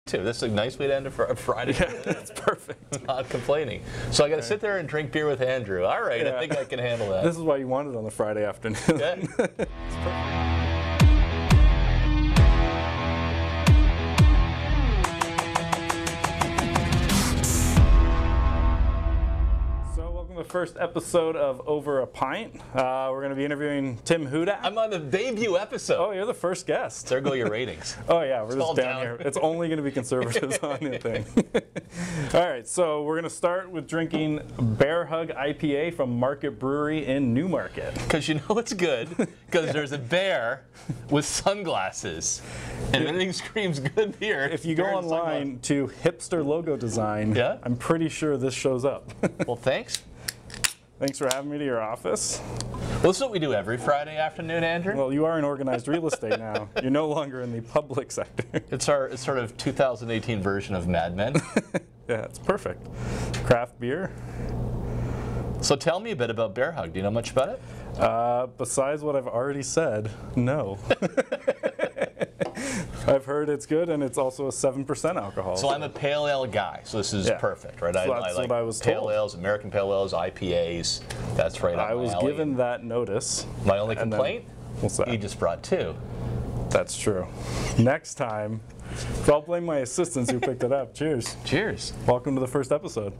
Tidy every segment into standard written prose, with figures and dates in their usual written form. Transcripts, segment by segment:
too. This is a nice way to end a Friday. Yeah, that's perfect. Not complaining. So I got to sit there and drink beer with Andrew. All right, Yeah. I think I can handle that. This is why you wanted it on the Friday afternoon. Okay. The first episode of Over a Pint. We're going to be interviewing Tim Hudak. I'm on the debut episode. Oh, you're the first guest. There go your ratings. Oh yeah, we're all just down down. here. It's only going to be conservatives on the thing. All right, so we're going to start with drinking Bear Hug IPA from Market Brewery in Newmarket. Because you know it's good, because there's a bear with sunglasses. And anything screams good beer. If you go bear and online to hipster logo design, Yeah? I'm pretty sure this shows up. Well, thanks. Thanks for having me to your office. Well, this is what we do every Friday afternoon, Andrew. Well, you are in organized real estate now. You're no longer in the public sector. It's sort of 2018 version of Mad Men. Yeah, it's perfect. Craft beer. So tell me a bit about Bear Hug. Do you know much about it? Besides what I've already said, no. I've heard it's good, and it's also a 7% alcohol. So I'm a pale ale guy, so this is perfect, right? So I that's like what I was pale told. ales, American pale ales, IPAs. That's right up I my was alley. given that notice. My only and then- complaint? What's that? You just brought two. That's true. Next time, so I'll blame my assistants who picked it up. Cheers. Cheers. Welcome to the first episode.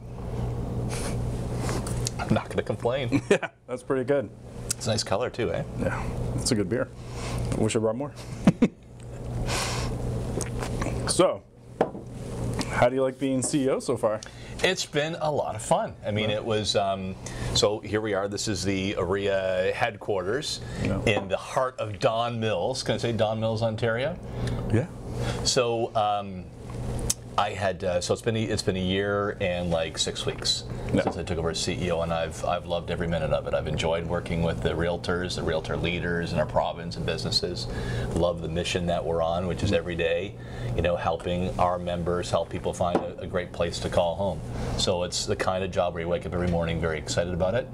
I'm not going to complain. Yeah, that's pretty good. It's a nice color too, eh? Yeah, it's a good beer. I wish I brought more. So, how do you like being CEO so far? It's been a lot of fun. I mean, it was, so here we are. This is the OREA headquarters in the heart of Don Mills. Can I say Don Mills, Ontario? Yeah. So I had, so it's been a year and like 6 weeks since I took over as CEO, and I've loved every minute of it. I've enjoyed working with the realtors, the realtor leaders in our province and businesses. Love the mission that we're on, which is every day, you know, helping our members, help people find a great place to call home. So it's the kind of job where you wake up every morning very excited about it.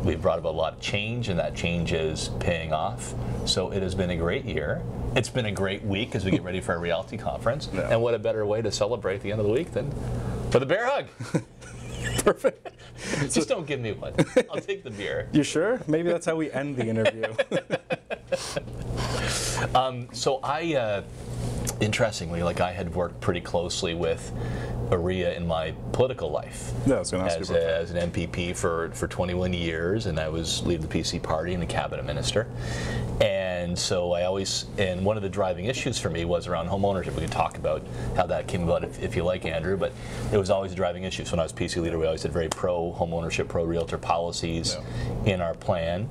We've brought about a lot of change, and that change is paying off. So it has been a great year. It's been a great week as we get ready for our realty conference. And what a better way to celebrate the end of the week than with a bear hug. Perfect. Just don't give me one. I'll take the beer. You sure? Maybe that's how we end the interview. So I, interestingly, like I had worked pretty closely with OREA in my political life. Yeah, I was going to ask you about that. As an MPP for 21 years, and I was leading the PC party and a cabinet minister. And so and one of the driving issues for me was around home ownership. We can talk about how that came about if you like, Andrew, but it was always a driving issue. So when I was PC leader, we always had very pro home ownership, pro realtor policies in our plan.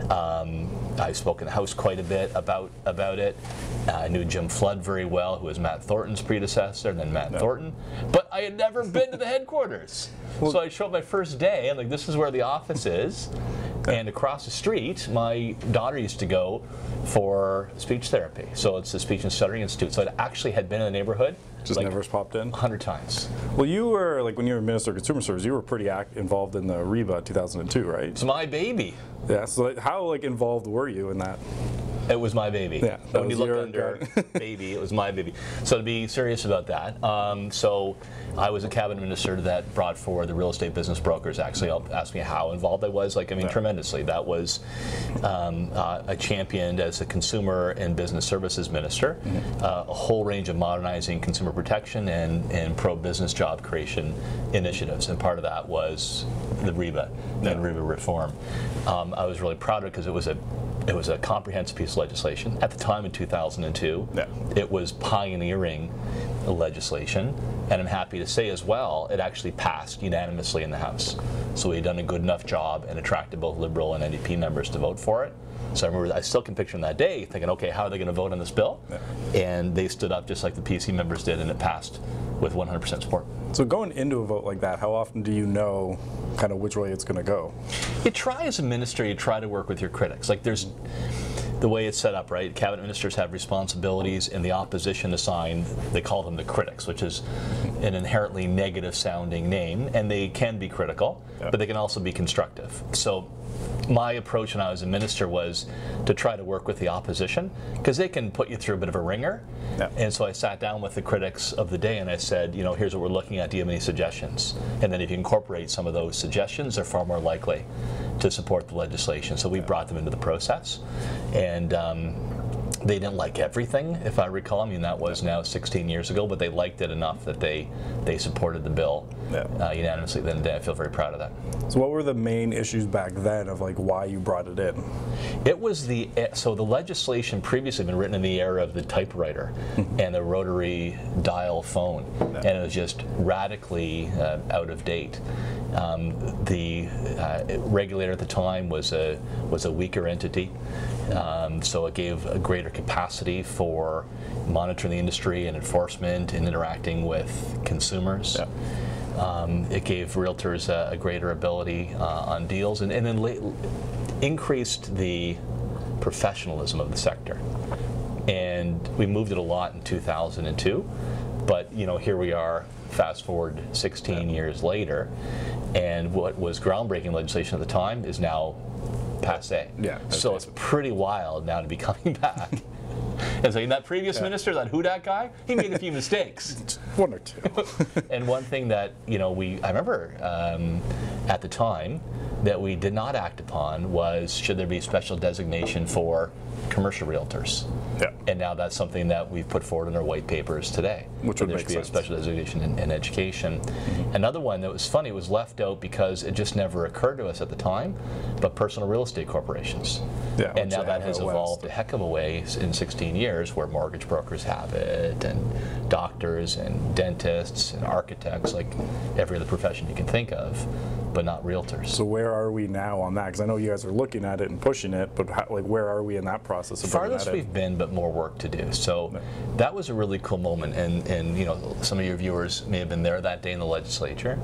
I spoke in the House quite a bit about it. I knew Jim Flood very well, who was Matt Thornton's predecessor, and then Matt Thornton. But I had never been to the headquarters. So I showed up my first day, and like, this is where the office is. And across the street, my daughter used to go for speech therapy. So it's the Speech and Stuttering Institute. So it actually had been in the neighborhood. Just like never popped in? 100 times. Well, you were, like when you were Minister of Consumer Services, you were pretty involved in the REBBA 2002, right? It's my baby. Yeah, so like, how involved were you in that? It was my baby. Yeah, when you look under baby, it was my baby. So to be serious about that, so I was a cabinet minister that brought forward the real estate business brokers. Actually, asked me how involved I was. Like, I mean, tremendously. That was I championed as a consumer and business services minister a whole range of modernizing consumer protection and pro-business job creation initiatives, and part of that was the REBBA and REBBA reform. I was really proud of it because it was a comprehensive piece of legislation. At the time in 2002, it was pioneering legislation, and I'm happy to say as well, it actually passed unanimously in the House. So we had done a good enough job and attracted both Liberal and NDP members to vote for it. So I remember, I still can picture that day thinking, okay, how are they going to vote on this bill? And they stood up just like the PC members did, and it passed with 100% support. So going into a vote like that, how often do you know kind of which way it's going to go? You try as a minister, you try to work with your critics. Like the way it's set up, right? Cabinet ministers have responsibilities, and the opposition assign, they call them the critics, which is an inherently negative sounding name, and they can be critical, but they can also be constructive. So my approach when I was a minister was to try to work with the opposition, because they can put you through a bit of a ringer. And so I sat down with the critics of the day and I said, you know, here's what we're looking at, do you have any suggestions? And then if you incorporate some of those suggestions, they're far more likely to support the legislation. So we brought them into the process, and they didn't like everything, if I recall. I mean, that was now 16 years ago, but they liked it enough that they supported the bill unanimously. Then I feel very proud of that. So what were the main issues back then of like why you brought it in? It was so the legislation previously had been written in the era of the typewriter and the rotary dial phone, and it was just radically out of date. The regulator at the time was a weaker entity, so it gave a greater capacity for monitoring the industry and enforcement and interacting with consumers. It gave realtors a greater ability on deals, and then increased the professionalism of the sector. And we moved it a lot in 2002, but you know, here we are, fast forward 16 years later, and what was groundbreaking legislation at the time is now passé. So it's pretty wild now to be coming back. And so that previous minister, that Hudak guy, he made a few mistakes. One or two. And one thing that, you know, I remember at the time that we did not act upon was, should there be special designation for commercial realtors? And now that's something that we've put forward in our white papers today. Which would there make should be sense. a special designation in education. Another one that was funny, was left out because it just never occurred to us at the time, but personal real estate corporations. And now that has evolved a heck of a way in 16 years, where mortgage brokers have it, and doctors and dentists and architects, like every other profession you can think of, but not realtors. So where are we now on that? Because I know you guys are looking at it and pushing it, but like where are we in that process of bringing that in? Farthest we've been, but more work to do. So that was a really cool moment, and you know, some of your viewers may have been there that day in the legislature.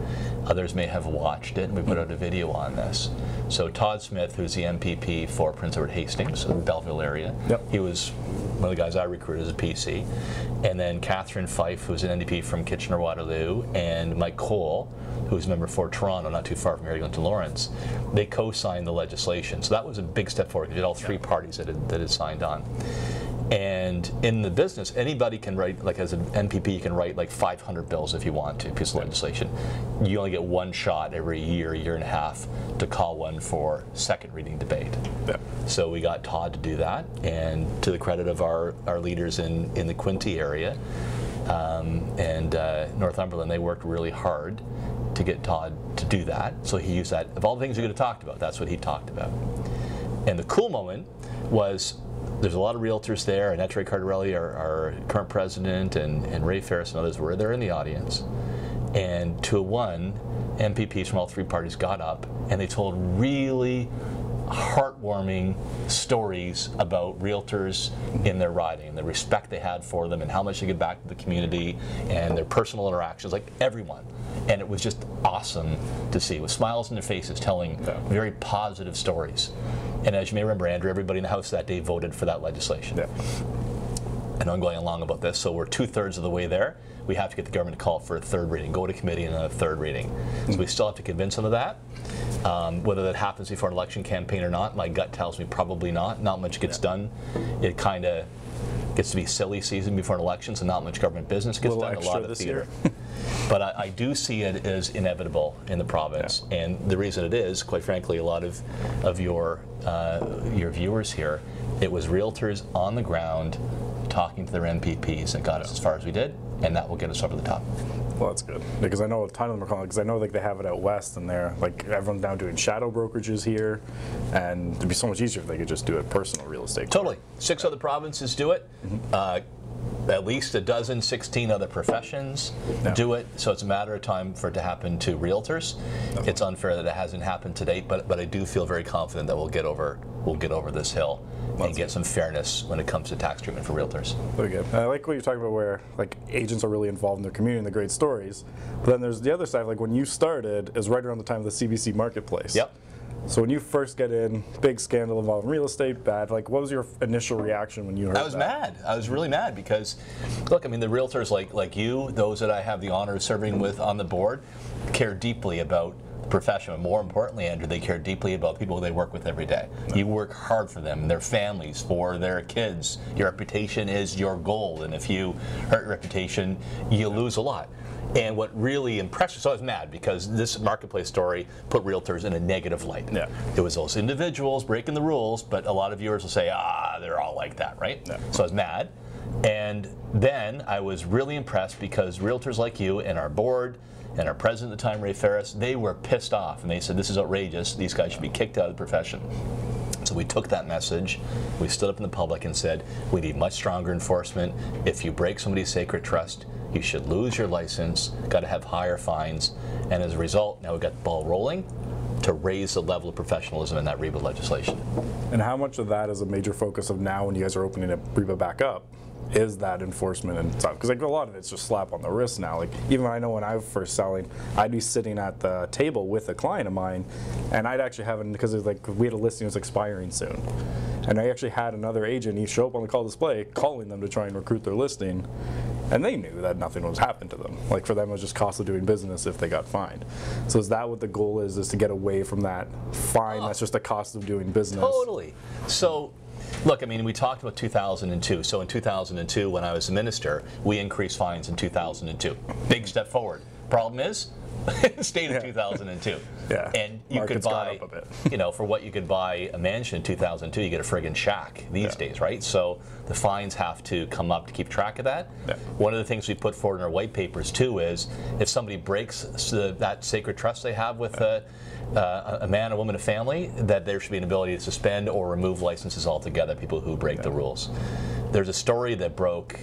Others may have watched it, and we put out a video on this. So Todd Smith, who's the MPP for Prince Edward Hastings, in the Belleville area, he was one of the guys I recruited as a PC. And then Catherine Fife, who's an NDP from Kitchener-Waterloo, and Mike Cole, who's a member for Toronto, not too far from here, to Lawrence. They co-signed the legislation. So that was a big step forward, because you had all three parties that had signed on. And in the business, anybody can write, like as an NPP, you can write like 500 bills if you want to, piece of legislation. You only get one shot every year, year and a half, to call one for second reading debate. So we got Todd to do that, and to the credit of our leaders in the Quinte area and Northumberland, they worked really hard to get Todd to do that. So he used that. Of all the things we could have talked about, that's what he talked about. And the cool moment was, there's a lot of realtors there, and Ettore Cardarelli, our current president, and Ray Ferris and others were there in the audience. And 2-1, MPPs from all three parties got up, and they told really heartwarming stories about realtors in their riding, and the respect they had for them, and how much they give back to the community, and their personal interactions, like everyone. And it was just awesome to see, with smiles on their faces, telling very positive stories. And as you may remember, Andrew, everybody in the House that day voted for that legislation. I know I'm going along about this, so we're 2/3 of the way there. We have to get the government to call it for a third reading, go to committee, and then a third reading. So we still have to convince them of that. Whether that happens before an election campaign or not, my gut tells me probably not. Not much gets done. It kind of gets to be silly season before an election, so not much government business gets done. A lot of theater. But I do see it as inevitable in the province, and the reason it is, quite frankly, a lot of your viewers here, it was realtors on the ground talking to their MPPs that got us as far as we did, and that will get us over the top. Well, that's good, because I know a ton of them are calling, because I know like they have it out west, and they're like, everyone's now doing shadow brokerages here, and it'd be so much easier if they could just do it personal real estate. Totally. 6 other provinces do it. At least 16 other professions do it, so it's a matter of time for it to happen to realtors. It's unfair that it hasn't happened to date, but I do feel very confident that we'll get over this hill and get some fairness when it comes to tax treatment for realtors. Very good. I like what you're talking about, where like agents are really involved in their community and the great stories. But then there's the other side, like when you started, is right around the time of the CBC marketplace. So when you first get in, big scandal involving real estate, bad. Like, what was your initial reaction when you heard that? I was mad. I was really mad because, look, I mean, the realtors like you, those that I have the honor of serving with on the board, care deeply about the profession. More importantly, Andrew, they care deeply about people they work with every day. You work hard for them, their families, for their kids. Your reputation is your goal, and if you hurt your reputation, you lose a lot. And what really impressed me, so I was mad because this marketplace story put realtors in a negative light. Yeah. It was those individuals breaking the rules, but a lot of viewers will say, they're all like that, right? Yeah. So I was mad. And then I was really impressed because realtors like you and our board and our president at the time, Ray Ferris, they were pissed off and they said, this is outrageous. These guys should be kicked out of the profession. So we took that message, we stood up in the public and said, we need much stronger enforcement. If you break somebody's sacred trust, you should lose your license, got to have higher fines. And as a result, now we've got the ball rolling to raise the level of professionalism in that REBBA legislation. And how much of that is a major focus of now when you guys are opening REBBA back up? Is that enforcement and stuff? Because like a lot of it's just slap on the wrist now. Like even I know when I was first selling, I'd be sitting at the table with a client of mine, and I'd actually have it because it was like we had a listing that was expiring soon, and I actually had another agent. He'd show up on the call display, calling them to try and recruit their listing, and they knew that nothing was happened to them. Like for them, it was just cost of doing business if they got fined. So is that what the goal is to get away from that fine? That's just the cost of doing business. Totally. So. Look, I mean, we talked about 2002. So in 2002, when I was the minister, we increased fines in 2002. Big step forward. Problem is, it stayed in 2002. Yeah. And you Market's could gone buy, up a bit. you know, for what you could buy a mansion in 2002, you get a friggin' shack these days, right? So the fines have to come up to keep track of that. Yeah. One of the things we put forward in our white papers too is if somebody breaks that sacred trust they have with a man, a woman, a family, that there should be an ability to suspend or remove licenses altogether, people who break the rules. There's a story that broke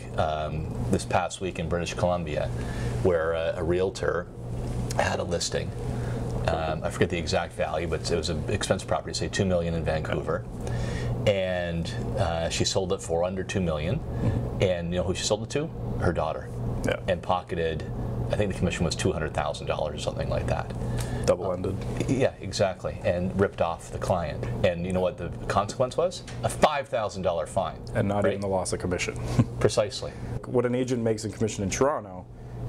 this past week in British Columbia where a realtor had a listing. I forget the exact value, but it was an expensive property, say $2 million in Vancouver. And she sold it for under $2 million. And you know who she sold it to? Her daughter. Yeah. And pocketed, I think the commission was $200,000 or something like that. Double-ended. Yeah, exactly. And ripped off the client. And you know what the consequence was? A $5,000 fine. And not right? even the loss of commission. Precisely. What an agent makes in commission in Toronto,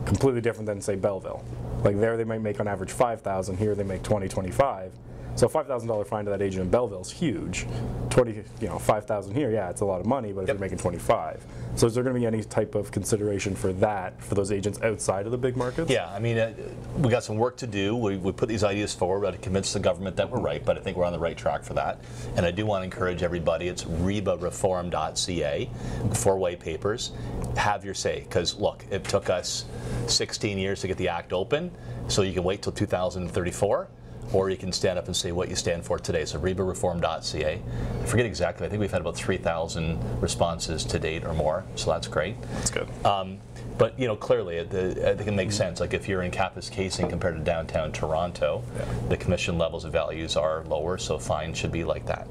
completely different than say Belleville. Like there they might make on average 5,000, here they make 20, 25. So a $5,000 fine to that agent in Belleville is huge. 5,000 here, yeah, it's a lot of money, but if you're making 25. So is there going to be any type of consideration for that for those agents outside of the big markets? Yeah, I mean, we got some work to do. We put these ideas forward. We got to convince the government that we're right, but I think we're on the right track for that. And I do want to encourage everybody. It's REBBAreform.ca, 4 white papers. Have your say, because look, it took us 16 years to get the act open, so you can wait till 2034. Or you can stand up and say what you stand for today. So REBBAreform.ca. I forget exactly. I think we've had about 3,000 responses to date or more. So that's great. That's good. But you know, clearly, I think it makes sense. Like if you're in Kapuskasing compared to downtown Toronto, the commission levels of values are lower, so fines should be like that.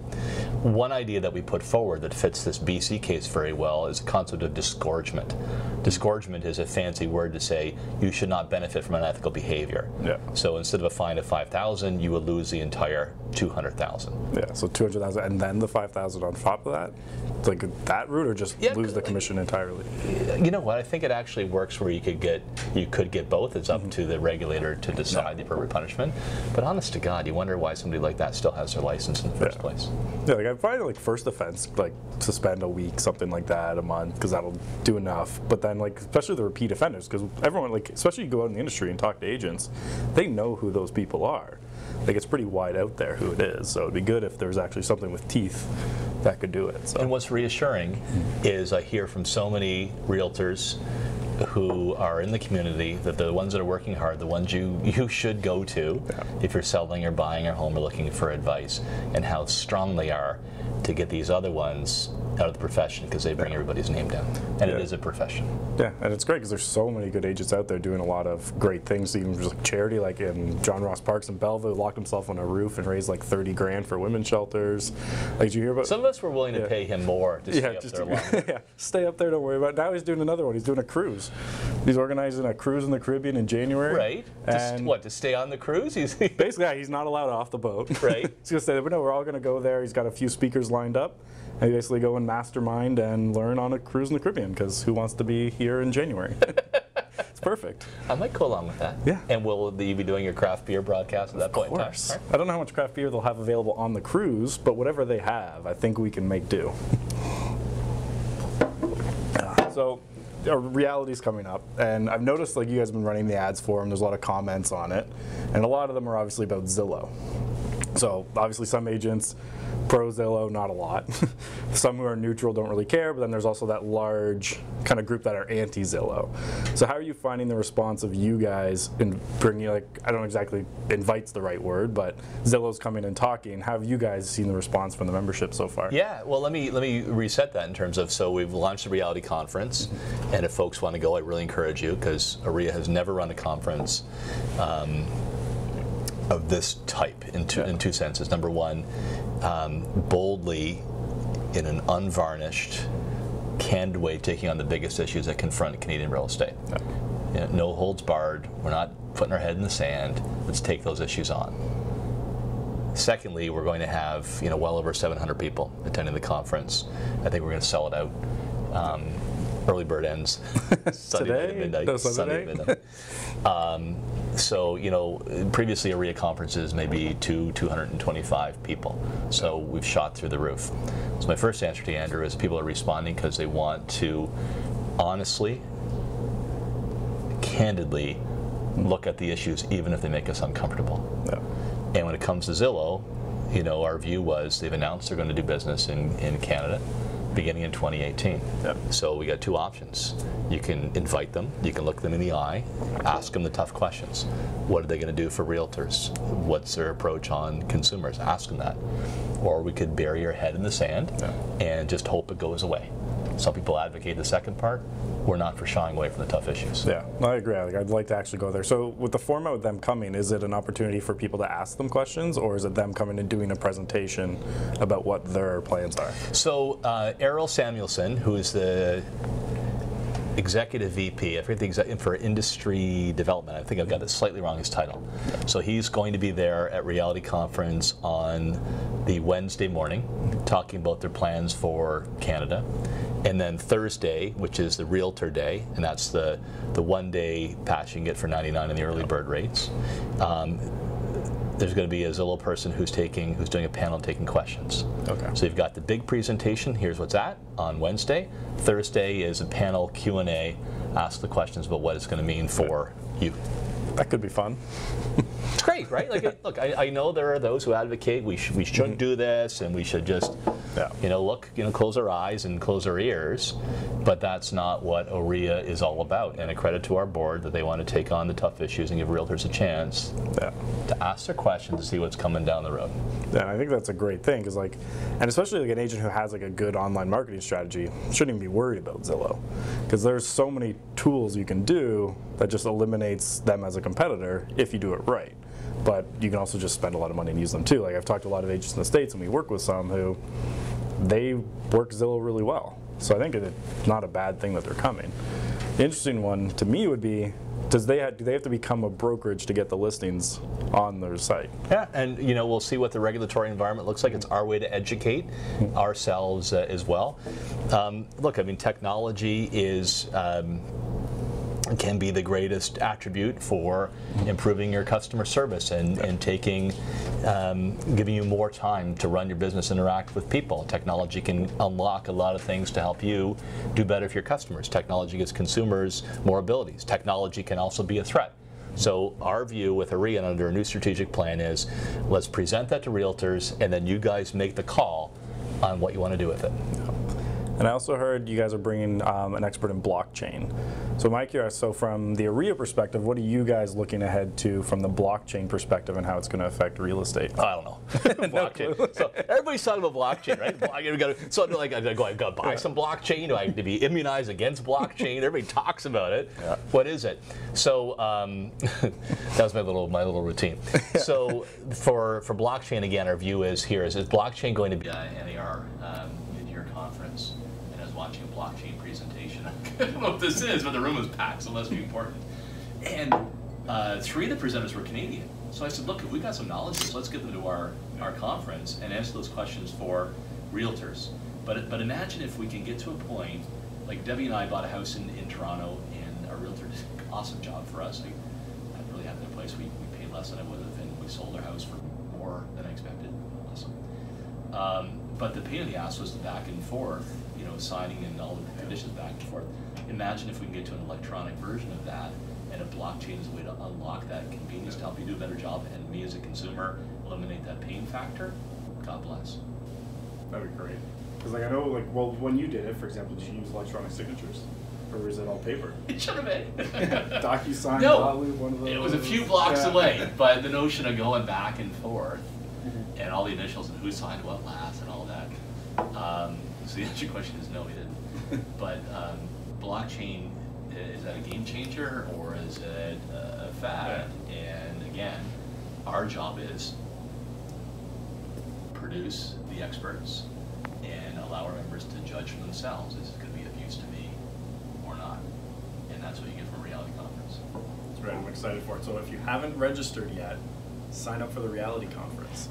One idea that we put forward that fits this BC case very well is the concept of disgorgement. Disgorgement is a fancy word to say you should not benefit from unethical behavior. Yeah. So instead of a fine of $5,000, you would lose the entire $200,000. Yeah, so $200,000 and then the $5,000 on top of that? It's like that route, or just lose the commission entirely? You know what? I think it actually works where you could get both. It's up to the regulator to decide the appropriate punishment. But honest to God, you wonder why somebody like that still has their license in the first place. Yeah, like I find like first offense, like suspend a week, something like that, a month, because that'll do enough. But then like especially the repeat offenders, because everyone, like especially you go out in the industry and talk to agents, they know who those people are. Like it's pretty wide out there who it is. So it'd be good if there was actually something with teeth that could do it. So. And what's reassuring is I hear from so many realtors who are in the community that the ones that are working hard, the ones you should go to if you're selling or buying a home or looking for advice, and how strong they are to get these other ones out of the profession because they bring everybody's name down. And it is a profession. Yeah, and it's great because there's so many good agents out there doing a lot of great things, even just like charity, like in John Ross Parks in Belleville, locked himself on a roof and raised like 30 grand for women's shelters. Like, did you hear about? Some of us were willing to pay him more to stay up there longer. Stay up there, don't worry about it. Now he's doing another one. He's doing a cruise. He's organizing a cruise in the Caribbean in January. Right. And What, to stay on the cruise? basically, yeah, he's not allowed off the boat. Right. He's going to say, but no, we're all going to go there. He's got a few speakers lined up. And basically go and mastermind and learn on a cruise in the Caribbean, because who wants to be here in January? It's perfect. I might go along with that. Yeah. And will you be doing your craft beer broadcast at that point in time? Right. I don't know how much craft beer they'll have available on the cruise, but whatever they have, I think we can make do. So, reality's coming up, and I've noticed like you guys have been running the ads for them. There's a lot of comments on it, and a lot of them are obviously about Zillow. So obviously some agents pro Zillow, not a lot. Some who are neutral don't really care, but then there's also that large kind of group that are anti-Zillow. So how are you finding the response of you guys in bringing, like, I don't know exactly, invite's the right word, but Zillow's coming and talking. How have you guys seen the response from the membership so far? Yeah, well, let me reset that in terms of, so we've launched the reality conference, and if folks want to go, I really encourage you, because OREA has never run a conference of this type in two senses. Number one, boldly, in an unvarnished, candid way, taking on the biggest issues that confront Canadian real estate. You know, no holds barred. We're not putting our head in the sand. Let's take those issues on. Secondly, we're going to have well over 700 people attending the conference. I think we're going to sell it out. Early bird ends Sunday at midnight. No, Sunday at midnight. So previously OREA conferences maybe 225 people. So we've shot through the roof. So my first answer to Andrew is people are responding because they want to honestly, candidly look at the issues, even if they make us uncomfortable. Yeah. And when it comes to Zillow, our view was they've announced they're going to do business in Canada beginning in 2018. Yep. So we got two options. You can invite them, you can look them in the eye, ask them the tough questions. What are they going to do for realtors? What's their approach on consumers? Ask them that. Or we could bury your head in the sand and just hope it goes away. Some people advocate the second part. We're not for shying away from the tough issues. Yeah, I agree. I'd like to actually go there. So with the format with them coming, is it an opportunity for people to ask them questions, or is it them coming and doing a presentation about what their plans are? So Errol Samuelson, who is the Executive VP, I forget for industry development. I think I've got it slightly wrong, his title. So he's going to be there at Reality Conference on the Wednesday morning, talking about their plans for Canada. And then Thursday, which is the Realtor Day, and that's the one-day pass you can get for $99 in the early bird rates. There's going to be a Zillow person who's doing a panel taking questions. Okay. So you've got the big presentation, here's what's at, on Wednesday. Thursday is a panel Q&A, ask the questions about what it's going to mean for you. That could be fun. It's great, right? Like, look, I know there are those who advocate we shouldn't do this, and we should just, close our eyes and close our ears. But that's not what OREA is all about. And a credit to our board that they want to take on the tough issues and give realtors a chance to ask their questions to see what's coming down the road. Yeah, I think that's a great thing, because and especially like an agent who has like a good online marketing strategy shouldn't even be worried about Zillow, because there's so many tools you can do that just eliminates them as a competitor if you do it right. But you can also just spend a lot of money and use them too. Like, I've talked to a lot of agents in the States, and we work with some who they work Zillow really well. So I think it's not a bad thing that they're coming. The interesting one to me would be, do they have to become a brokerage to get the listings on their site? Yeah, and we'll see what the regulatory environment looks like. It's our way to educate ourselves as well. Look, I mean, technology can be the greatest attribute for improving your customer service and giving you more time to run your business, interact with people. Technology can unlock a lot of things to help you do better for your customers. Technology gives consumers more abilities. Technology can also be a threat. So our view with OREA and under a new strategic plan is, let's present that to realtors, and then you guys make the call on what you want to do with it. And I also heard you guys are bringing an expert in blockchain. So Mike, so from the OREA perspective, what are you guys looking ahead to from the blockchain perspective and how it's going to affect real estate? I don't know. Blockchain. So everybody's talking about blockchain, right? So I've got to buy some blockchain. Do I have to be immunized against blockchain? Everybody talks about it. Yeah. What is it? So that was my little routine. So for blockchain, again, our view is blockchain going to be NAR mid-year conference. watching a blockchain presentation. I don't know what this is, but the room was packed, so it must be important. And 3 of the presenters were Canadian. So I said, look, if we got some knowledge, let's get them to our conference and answer those questions for realtors. But imagine if we can get to a point, like Debbie and I bought a house in Toronto, and our realtor did an awesome job for us. I'm really happy with the place. We paid less than I would have, and we sold our house for more than I expected. Awesome. But the pain in the ass was the back and forth, you know, signing and all the conditions back and forth. Imagine if we can get to an electronic version of that, and a blockchain is a way to unlock that convenience to help you do a better job, and me as a consumer eliminate that pain factor. God bless. That'd be great. Because like I know, like, well, when you did it, for example, did you use electronic signatures, or was it all paper? It should have been. DocuSign, No, probably one of those. it was a few blocks away, but the notion of going back and forth, and all the initials and who signed what last and all that. So the answer to your question is no, we didn't. But blockchain, is that a game changer or is it a fad? Yeah. And again, our job is produce the experts and allow our members to judge for themselves. Is it going to be of use to me or not? And that's what you get from a reality conference. That's right, I'm excited for it. So if you haven't registered yet, sign up for the reality conference.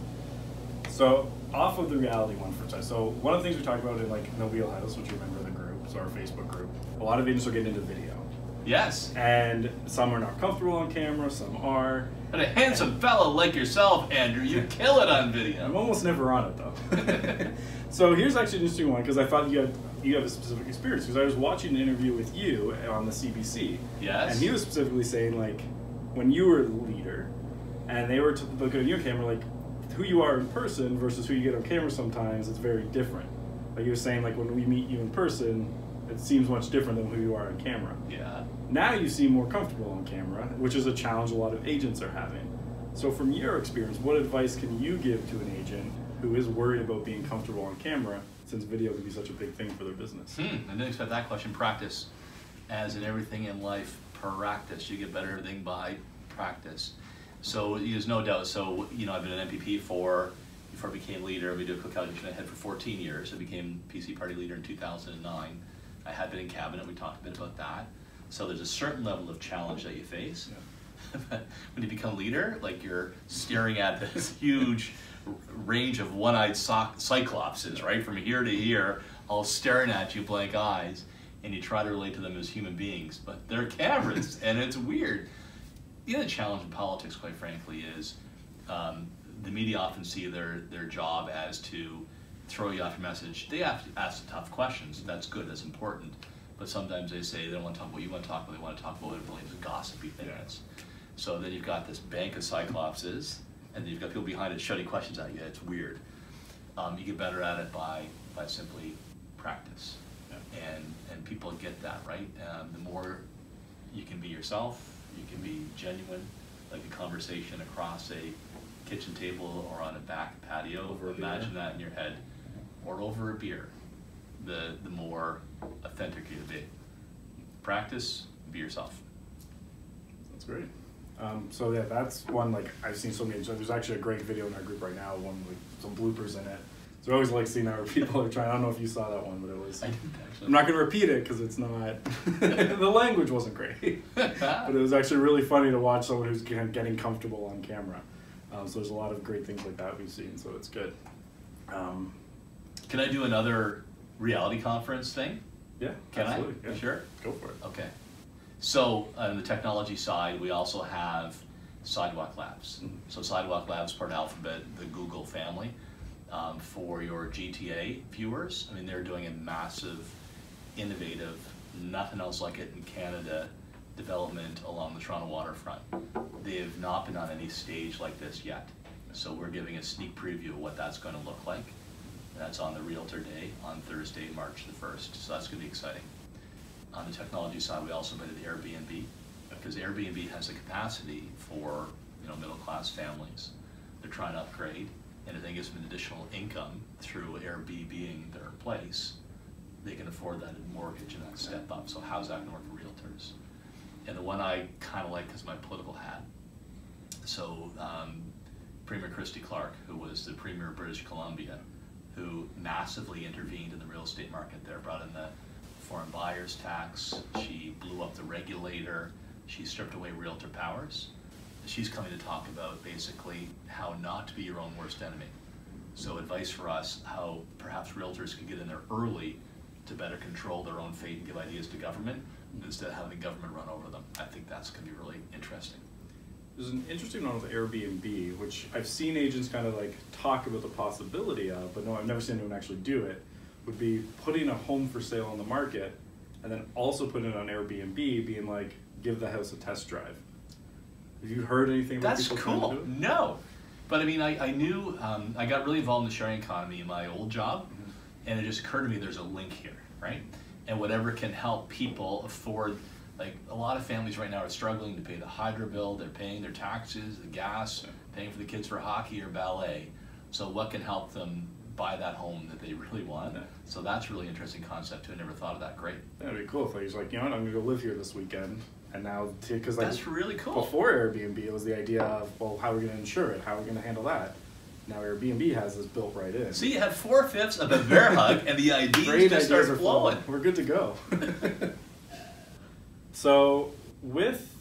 So off of the reality one for a second. So one of the things we talked about in like No Wheelhouse, which you remember the group, so our Facebook group, a lot of agents are getting into video. Yes. And some are not comfortable on camera, some are. And a handsome fellow like yourself, Andrew, you kill it on video. I'm almost never on it though. So here's actually an interesting one, because I thought you have a specific experience, because I was watching an interview with you on the CBC. Yes. And he was specifically saying, like, when you were the leader and they were looking at your camera, like, who you are in person versus who you get on camera sometimes, it's very different. Like he was saying, like, when we meet you in person, it seems much different than who you are on camera. Yeah. Now you seem more comfortable on camera, which is a challenge a lot of agents are having. So from your experience, what advice can you give to an agent who is worried about being comfortable on camera, since video can be such a big thing for their business? I didn't expect that question. Practice. As in everything in life, practice. You get better at everything by practice. So there's no doubt. So, you know, I've been an MPP before I became leader. We do a quick calculation. I had for 14 years. I became PC party leader in 2009. I had been in cabinet. We talked a bit about that. So there's a certain level of challenge that you face. Yeah. But when you become leader, like you're staring at this huge range of one-eyed cyclopses, right? From here to here, all staring at you, blank eyes, and you try to relate to them as human beings, but they're cameras, and it's weird. The other challenge in politics, quite frankly, is the media often see their job as to throw you off your message. They have to ask the tough questions. That's good, that's important. But sometimes they say they don't want to talk about what you want to talk about, they want to talk about what really the gossipy thing is. So then you've got this bank of cyclopses, and then you've got people behind it shouting questions at you. It's weird. You get better at it by simply practice. Yeah. And people get that, right? The more you can be yourself, you can be genuine, like a conversation across a kitchen table or on a back patio. Imagine that in your head, or over a beer. The more authentic you'll be. Practice, be yourself. That's great. So yeah, that's one, like, I've seen so many. There's actually a great video in our group right now, one with some bloopers in it. So I always like seeing how people are trying. I don't know if you saw that one, but it was. I didn't actually. I'm not going to repeat it because it's not. The language wasn't great, but it was actually really funny to watch someone who's getting comfortable on camera. So there's a lot of great things like that we've seen. So it's good. Can I do another reality conference thing? Yeah, Can absolutely. I? Yeah. You sure? Go for it. Okay. So on the technology side, we also have Sidewalk Labs. Mm-hmm. So Sidewalk Labs, part of Alphabet, the Google family. For your GTA viewers, I mean, they're doing a massive, innovative, nothing else like it in Canada, development along the Toronto waterfront. They have not been on any stage like this yet. So we're giving a sneak preview of what that's going to look like. And that's on the Realtor Day on Thursday, March the 1st. So that's going to be exciting. On the technology side, we also invited Airbnb, because Airbnb has the capacity for, you know, middle-class families. They're trying to upgrade, and if they get some additional income through Airbnb being their place, they can afford that mortgage and that step up. So how's that going to work for realtors? And the one I kind of like because my political hat. So Premier Christy Clark, who was the Premier of British Columbia, who massively intervened in the real estate market there, brought in the foreign buyers tax, she blew up the regulator, she stripped away realtor powers. She's coming to talk about basically how not to be your own worst enemy. So advice for us, how perhaps realtors can get in there early to better control their own fate and give ideas to government instead of having the government run over them. I think that's going to be really interesting. There's an interesting one with Airbnb, which I've seen agents kind of like talk about the possibility of, but no, I've never seen anyone actually do it, would be putting a home for sale on the market and then also putting it on Airbnb, being like, give the house a test drive. Have you heard anything about That's people cool. trying to do it? No. But I mean, I knew, I got really involved in the sharing economy in my old job, and it just occurred to me there's a link here, right? And whatever can help people afford, like a lot of families right now are struggling to pay the hydro bill, they're paying their taxes, the gas, paying for the kids for hockey or ballet. So what can help them buy that home that they really want? Yeah. So that's a really interesting concept too. I never thought of that. Great. That'd be cool if he's like, you know what, I'm gonna go live here this weekend. And now, because like That's really cool. before Airbnb, it was the idea of, well, how are we going to insure it? How are we going to handle that? Now Airbnb has this built right in. See, you had 4/5 of a bear hug, and the ideas just start flowing. We're good to go. So with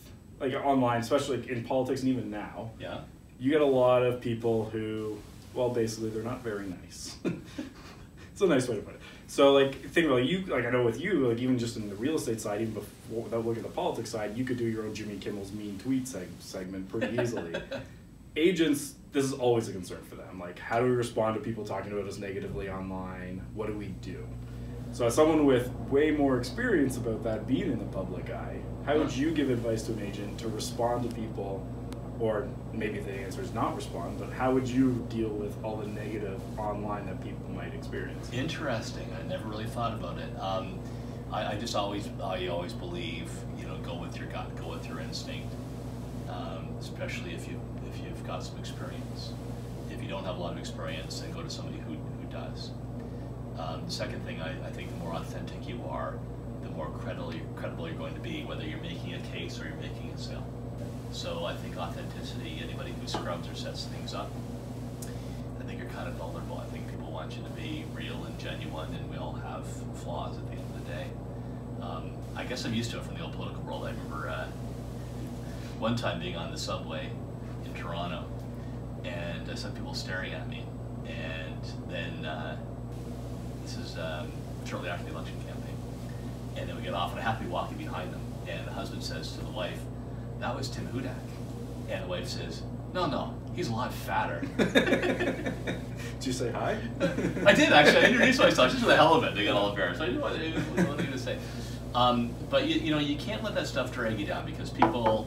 like online, especially like in politics and even now, Yeah. you get a lot of people who, well, basically they're not very nice. It's a nice way to put it. So like think about you, like I know with you, like even just in the real estate side, even before, without looking at the politics side, you could do your own Jimmy Kimmel's mean tweet segment pretty easily. Agents, this is always a concern for them. Like, how do we respond to people talking about us negatively online? What do we do? So as someone with way more experience about that being in the public eye, how would you give advice to an agent to respond to people, or maybe the answer is not respond, but how would you deal with all the negative online that people might experience? Interesting. I never really thought about it. I always believe, go with your gut, go with your instinct, especially if you've got some experience. If you don't have a lot of experience, then go to somebody who does. The second thing, I think the more authentic you are, the more credible you're going to be, whether you're making a case or you're making a sale. So I think authenticity, anybody who scrubs or sets things up, I think you're kind of vulnerable. I think people want you to be real and genuine, and we all have flaws at the end of the day. I guess I'm used to it from the old political world. I remember one time being on the subway in Toronto, and some people staring at me, and then this is shortly after the election campaign, and then we get off, and I have to be walking behind them, and the husband says to the wife, "That was Tim Hudak," and the wife says, "No, he's a lot fatter." Did you say hi? I did actually. I introduced myself just for the hell of it. They got all embarrassed. I didn't know what they were going to say. But you can't let that stuff drag you down, because people.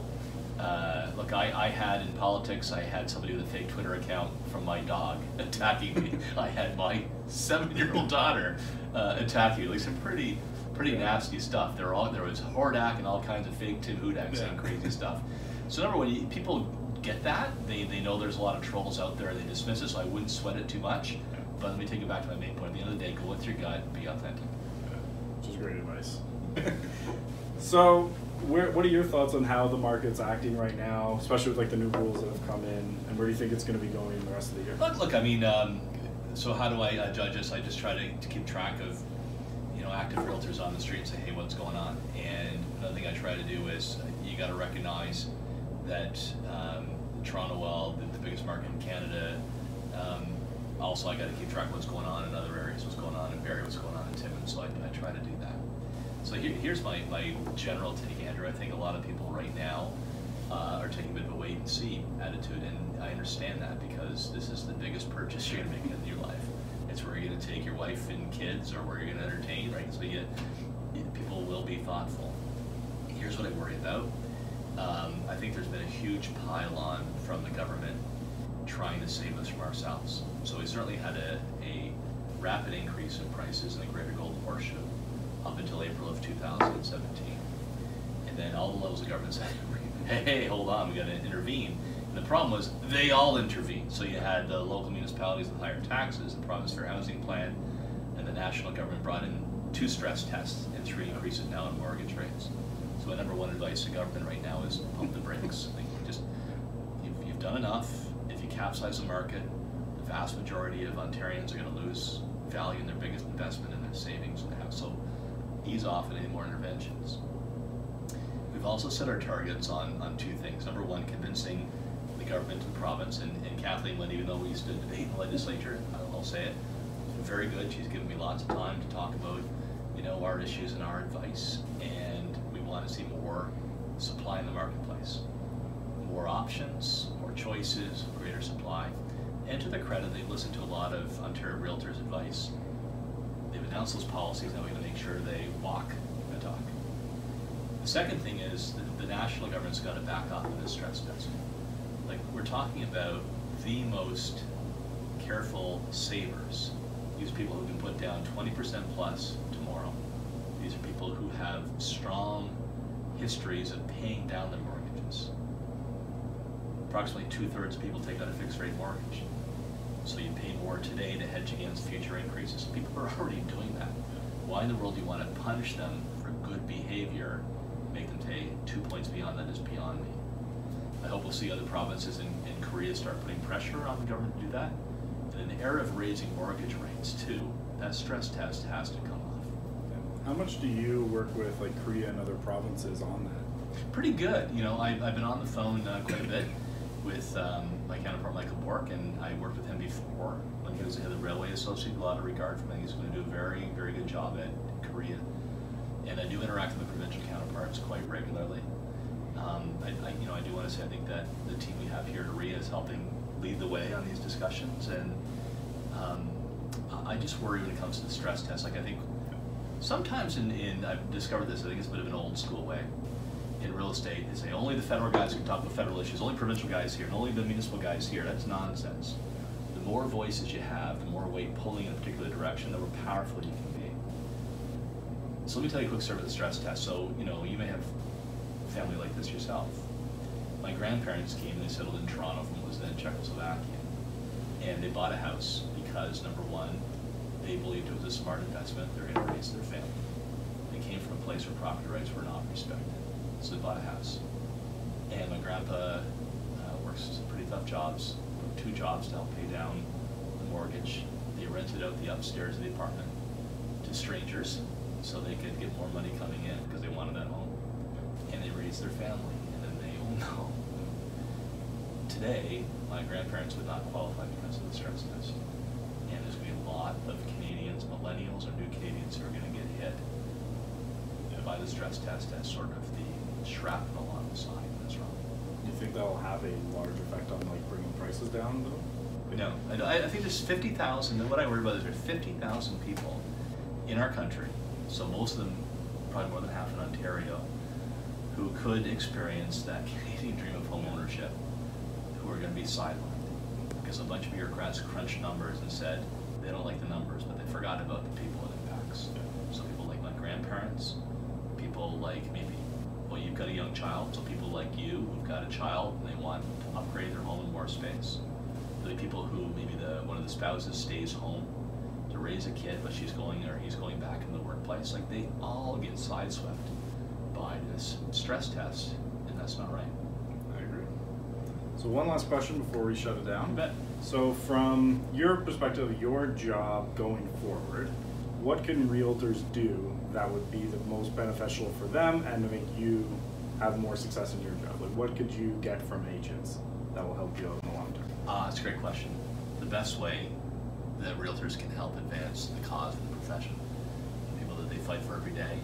Look, I had in politics, I had somebody with a fake Twitter account from my dog attacking me. I had my 7-year-old daughter attacking me. Like some pretty nasty stuff. There was Hordak and all kinds of fake Tim Hudak saying crazy stuff. So number one, people get that. They know there's a lot of trolls out there. They dismiss it, so I wouldn't sweat it too much. But let me take it back to my main point. At the end of the day, go with your gut, be authentic. Which is great advice. So, what are your thoughts on how the market's acting right now, especially with like the new rules that have come in, and where do you think it's going to be going the rest of the year? Look, I mean, so how do I judge this? I just try to keep track of, active realtors on the street and say, hey, what's going on? And another thing I try to do is you got to recognize that Toronto, well, the biggest market in Canada. Also, I got to keep track of what's going on in other areas, what's going on in Barrie, what's going on in Timmins. So I try to do that. So here's my general take, Andrew. I think a lot of people right now are taking a bit of a wait and see attitude, and I understand that, because this is the biggest purchase you're going to make in your life. It's where you're going to take your wife and kids, or where you're going to entertain, right? So people will be thoughtful. Here's what I worry about. I think there's been a huge pile-on from the government trying to save us from ourselves. So we certainly had a rapid increase in prices in the Greater Golden Horseshoe up until April of 2017. And then all the levels of government said, hey, hold on, we got to intervene. And the problem was they all intervened. So you had the local municipalities with higher taxes, the Province Fair Housing Plan, and the national government brought in 2 stress tests and 3 increases now in mortgage rates. So my number one advice to government right now is pump the brakes. Like, you've done enough. If you capsize the market, the vast majority of Ontarians are going to lose value in their biggest investment in their savings in the house. So ease off on any more interventions. We've also set our targets on two things. Number one, convincing the government and province, and Kathleen Lynn, even though we used to debate in the legislature, I'll say it, it's been very good. She's given me lots of time to talk about, you know, our issues and our advice, and we want to see more supply in the marketplace. More options, more choices, greater supply. And to their credit, they've listened to a lot of Ontario Realtors' advice. They've announced those policies, now we're going to make sure they walk the talk. The second thing is the national government's got to back off of this stress test. Like, we're talking about the most careful savers. These are people who can put down 20% plus tomorrow. These are people who have strong histories of paying down their mortgages. Approximately 2/3 of people take out a fixed rate mortgage. So you pay more today to hedge against future increases. People are already doing that. Why in the world do you want to punish them for good behavior, make them pay 2 points beyond that is beyond me. I hope we'll see other provinces in Korea start putting pressure on the government to do that. And in the era of raising mortgage rates too, that stress test has to come off. How much do you work with like Korea and other provinces on that? Pretty good. You know, I've been on the phone quite a bit with my counterpart Michael Bork, and I worked with him before when he was the head of the Railway Association. A lot of regard for him. He's going to do a very, very good job at Korea. And I do interact with the provincial counterparts quite regularly. I do want to say I think that the team we have here at REBBA is helping lead the way on these discussions, and I just worry when it comes to the stress test. Like, I think sometimes I've discovered this, I think it's a bit of an old school way in real estate, is say only the federal guys can talk about federal issues, only provincial guys here, and only the municipal guys here. That's nonsense. The more voices you have, the more weight pulling in a particular direction, the more powerful you can be. So let me tell you a quick story about the stress test. So, you know, you may have a family like this yourself. My grandparents came and they settled in Toronto from what was then Czechoslovakia. And they bought a house because, number one, they believed it was a smart investment. They're going to raise their family. They came from a place where property rights were not respected. So they bought a house. And my grandpa works some pretty tough jobs, 2 jobs to help pay down the mortgage. They rented out the upstairs of the apartment to strangers so they could get more money coming in because they wanted that home. And they raised their family, and then they owned the home. Today, my grandparents would not qualify because of the stress test. And there's going to be a lot of Canadians, millennials or new Canadians, who are going to get hit by the stress test as sort of the shrapnel on the side. That's wrong. Do you think that'll have a large effect on like bringing prices down though? No, I think there's 50,000, and what I worry about is there's 50,000 people in our country, so most of them, probably more than half in Ontario, who could experience that Canadian dream of home ownership, who are going to be sidelined. Because a bunch of bureaucrats crunched numbers and said they don't like the numbers, but they forgot about the people it impacts. So people like my grandparents, people like maybe, well, you've got a young child, so people like you who've got a child and they want to upgrade their home in more space. The people who maybe one of the spouses stays home to raise a kid, but she's going or he's going back in the workplace. Like, they all get sideswept by this stress test, and that's not right. I agree. So one last question before we shut it down. You bet. So from your perspective, your job going forward, what can realtors do that would be the most beneficial for them and to make you have more success in your job? Like, what could you get from agents that will help you out in the long term? That's a great question. The best way that realtors can help advance the cause of the profession, the people that they fight for every day,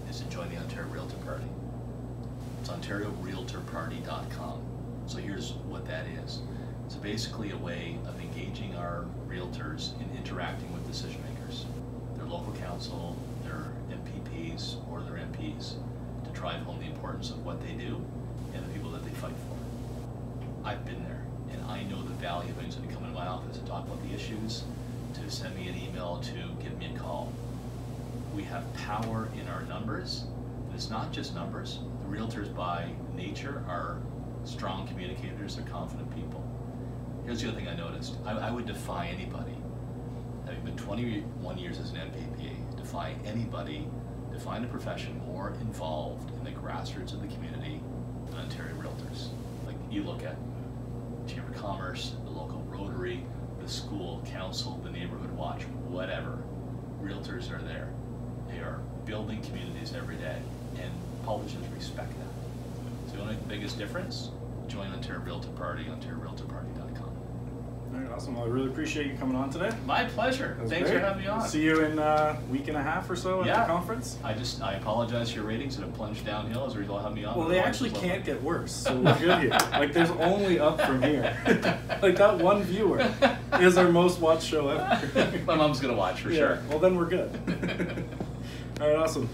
is to join the Ontario Realtor Party. It's OntarioRealtorParty.com. So here's what that is. It's basically a way of engaging our realtors in interacting with decision makers, their local council, their MPPs, or their MPs, to drive home the importance of what they do and the people that they fight for. I've been there, and I know the value of things when you come into my office to talk about the issues, to send me an email, to give me a call. We have power in our numbers, and it's not just numbers. The realtors by nature are strong communicators, they're confident people. Here's the other thing I noticed. I would defy anybody, having been 21 years as an MPP, defy anybody to find a profession more involved in the grassroots of the community than Ontario Realtors. Like, you look at Chamber of Commerce, the local Rotary, the school, council, the neighborhood watch, whatever, realtors are there. They are building communities every day, and politicians respect that. So you want to make the biggest difference? Join Ontario Realtor Party, OntarioRealtorParty.com. All right, awesome. Well, I really appreciate you coming on today. My pleasure. Thanks for having me on. See you in a week and a half or so at the conference. I apologize for your ratings that have plunged downhill as a result of having me on. Well, they actually can't get worse, so we're good here. Like, there's only up from here. Like, that one viewer is our most watched show ever. My mom's going to watch for sure. Well, then we're good. All right, awesome.